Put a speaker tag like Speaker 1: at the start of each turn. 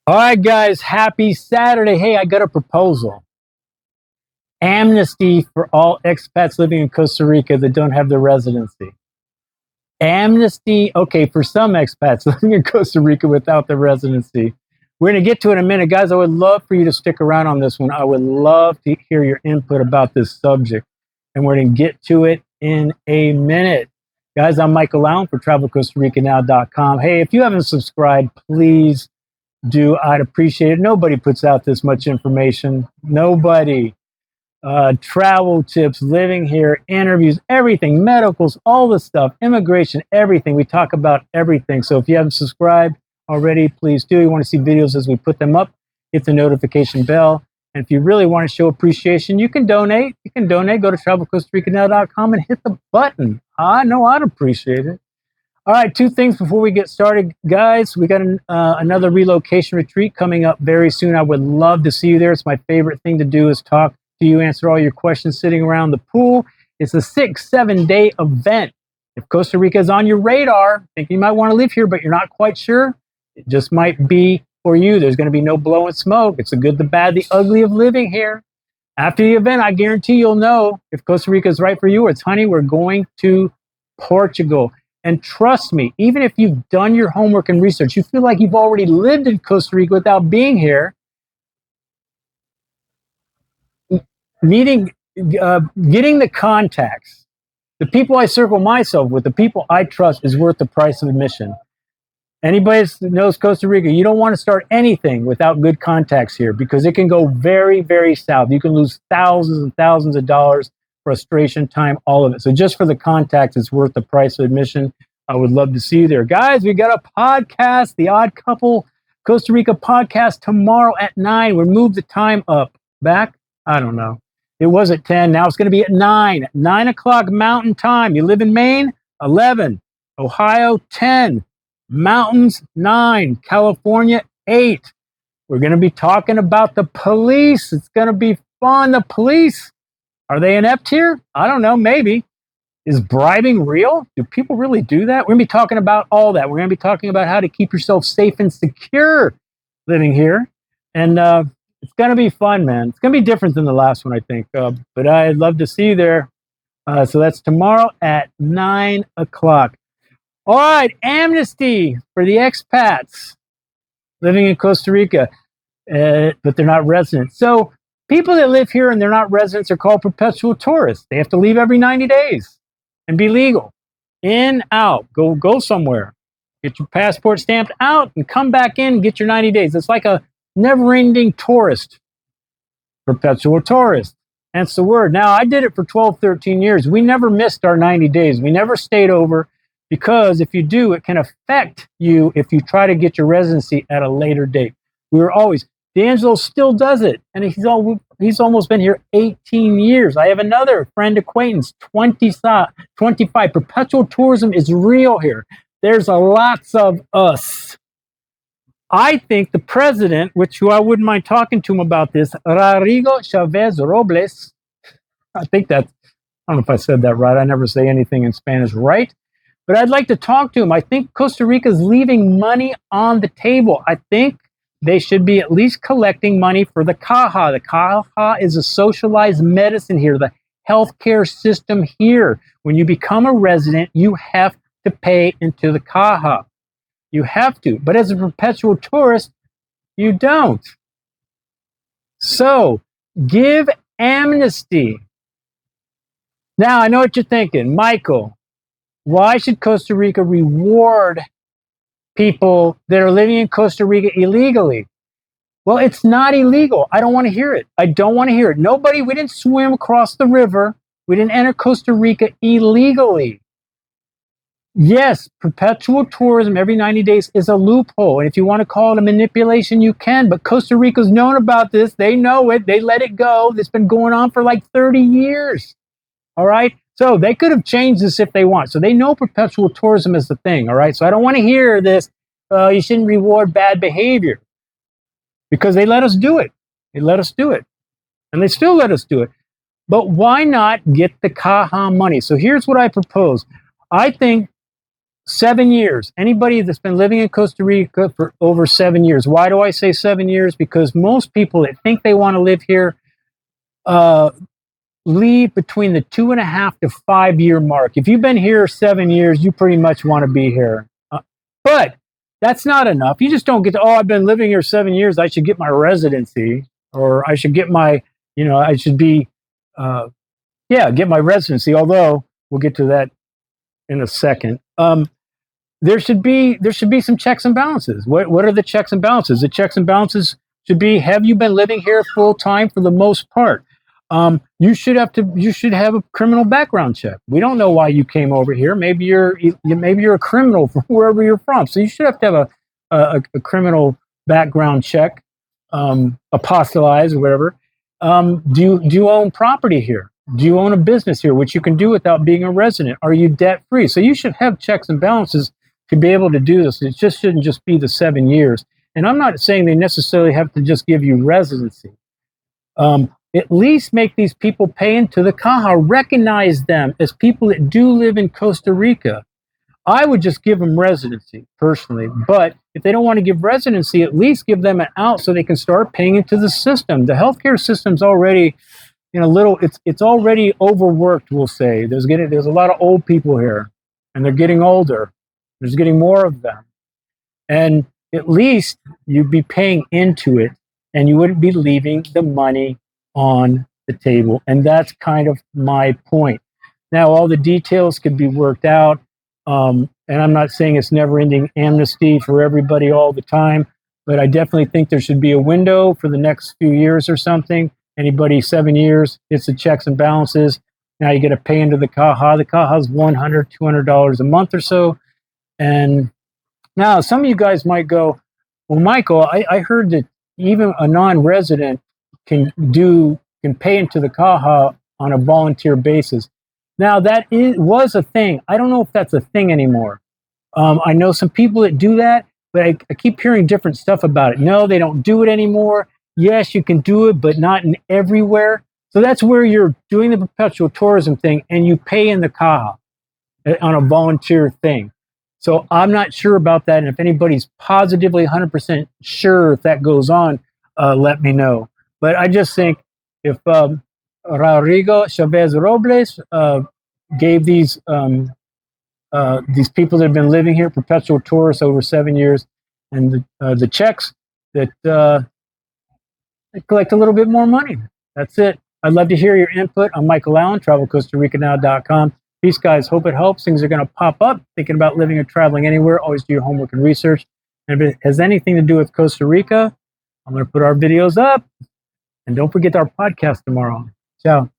Speaker 1: All right, guys, happy Saturday. Hey, I got a proposal. Amnesty for all expats living in Costa Rica that don't have their residency. Amnesty, okay, for some expats living in Costa Rica without their residency. We're going to get to it in a minute. Guys, I would love for you to stick around on this one. I would love to hear your input about this subject, and we're going to get to it in a minute. Guys, I'm Michael Allen for Travel Costa Rica Now.com. Hey, if you haven't subscribed, please do. I'd appreciate it. Nobody puts out this much information. Nobody. Travel tips, living here, interviews, everything, medicals, all the stuff, immigration, everything. We talk about everything. So if you haven't subscribed already, please do. You want to see videos as we put them up, hit the notification bell. And if you really want to show appreciation, you can donate. You can donate. Go to travelcostarica.com and hit the button. I know I'd appreciate it. All right, two things before we get started, guys. We got another relocation retreat coming up very soon. I would love to see you there. It's my favorite thing to do is talk to you, answer all your questions sitting around the pool. It's a 6-7 day event. If Costa Rica is on your radar, think you might want to live here, but you're not quite sure, it just might be for you. There's going to be no blowing smoke. It's the good, the bad, the ugly of living here. After the event, I guarantee you'll know if Costa Rica is right for you or it's, honey, we're going to Portugal. And trust me, even if you've done your homework and research, you feel like you've already lived in Costa Rica without being here, getting the contacts, the people I circle myself with, the people I trust is worth the price of admission. Anybody that knows Costa Rica, you don't want to start anything without good contacts here because it can go very, very south. You can lose thousands and thousands of dollars, frustration, time, all of it. So just for the contacts, it's worth the price of admission. I would love to see you there. Guys, we got a podcast, the Odd Couple Costa Rica podcast tomorrow at 9. We moved the time up. Back? I don't know. It was at 10. Now it's going to be at 9. 9 o'clock Mountain Time. You live in Maine? 11. Ohio? 10. Mountains? 9. California? 8. We're going to be talking about the police. It's going to be fun. The police. Are they inept here? I don't know. Maybe. Is bribing real? Do people really do that? We're going to be talking about all that. We're going to be talking about how to keep yourself safe and secure living here. And it's going to be fun, man. It's going to be different than the last one, I think. But I'd love to see you there. So that's tomorrow at 9 o'clock. All right. Amnesty for the expats living in Costa Rica, but they're not residents. So people that live here and they're not residents are called perpetual tourists. They have to leave every 90 days and be legal. In, out, go somewhere. Get your passport stamped out and come back in and get your 90 days. It's like a never-ending tourist. Perpetual tourist. That's the word. Now, I did it for 12, 13 years. We never missed our 90 days. We never stayed over because if you do, it can affect you if you try to get your residency at a later date. We were always... D'Angelo still does it, and he's almost been here 18 years. I have another friend acquaintance, 25. Perpetual tourism is real here. There's a lots of us. I think the president, who I wouldn't mind talking to him about this, Rodrigo Chaves Robles, I don't know if I said that right. I never say anything in Spanish right, but I'd like to talk to him. I think Costa Rica is leaving money on the table. I think they should be at least collecting money for the Caja. The Caja is a socialized medicine here, the healthcare system here. When you become a resident, you have to pay into the Caja. You have to. But as a perpetual tourist, you don't. So, give amnesty. Now, I know what you're thinking. Michael, why should Costa Rica reward people that are living in Costa Rica illegally? Well, it's not illegal. I don't want to hear it. I don't want to hear it. We didn't swim across the river. We didn't enter Costa Rica illegally. Yes, perpetual tourism every 90 days is a loophole. And if you want to call it a manipulation, you can. But Costa Rica's known about this. They know it. They let it go. It's been going on for like 30 years. All right? So they could have changed this if they want. So they know perpetual tourism is the thing, all right? So I don't want to hear this, you shouldn't reward bad behavior, because they let us do it. They let us do it. And they still let us do it. But why not get the Caja money? So here's what I propose. I think 7 years. Anybody that's been living in Costa Rica for over 7 years. Why do I say 7 years? Because most people that think they want to live here leave between the 2.5 to 5 year mark. If you've been here 7 years, you pretty much want to be here. But that's not enough. You just don't get to, oh, I've been living here 7 years. I should get my residency, or I should get my, I should be, get my residency. Although we'll get to that in a second. There should be some checks and balances. What are the checks and balances? The checks and balances should be: have you been living here full time for the most part? You should have a criminal background check. We don't know why you came over here. Maybe you're a criminal from wherever you're from. So you should have to have a criminal background check, apostolized or whatever. Do you own property here? Do you own a business here, which you can do without being a resident? Are you debt free? So you should have checks and balances to be able to do this. It just shouldn't just be the 7 years. And I'm not saying they necessarily have to just give you residency. At least make these people pay into the Caja. Recognize them as people that do live in Costa Rica. I would just give them residency personally, but if they don't want to give residency, at least give them an out so they can start paying into the system. The healthcare system's already it's already overworked, we'll say. There's a lot of old people here, and they're getting older. There's getting more of them. And at least you'd be paying into it, and you wouldn't be leaving the money on the table. And that's kind of my point. Now, all the details could be worked out. And I'm not saying it's never-ending amnesty for everybody all the time, but I definitely think there should be a window for the next few years or something. Anybody 7 years, it's the checks and balances. Now you got to pay into the Caja. The Caja is $100, $200 a month or so. And now some of you guys might go, well, Michael, I heard that even a non-resident can pay into the Caja on a volunteer basis. Now that was a thing. I don't know if that's a thing anymore. I know some people that do that, but I keep hearing different stuff about it. No, they don't do it anymore. Yes, you can do it, but not in everywhere. So that's where you're doing the perpetual tourism thing, and you pay in the Caja on a volunteer thing. So I'm not sure about that. And if anybody's positively 100% sure if that goes on, let me know. But I just think if Rodrigo Chaves Robles gave these people that have been living here, perpetual tourists over 7 years, and the checks that collect a little bit more money. That's it. I'd love to hear your input. I'm Michael Allen, TravelCostaRicaNow.com. Peace, guys. Hope it helps. Things are going to pop up. Thinking about living or traveling anywhere, always do your homework and research. And if it has anything to do with Costa Rica, I'm going to put our videos up. And don't forget our podcast tomorrow. Ciao.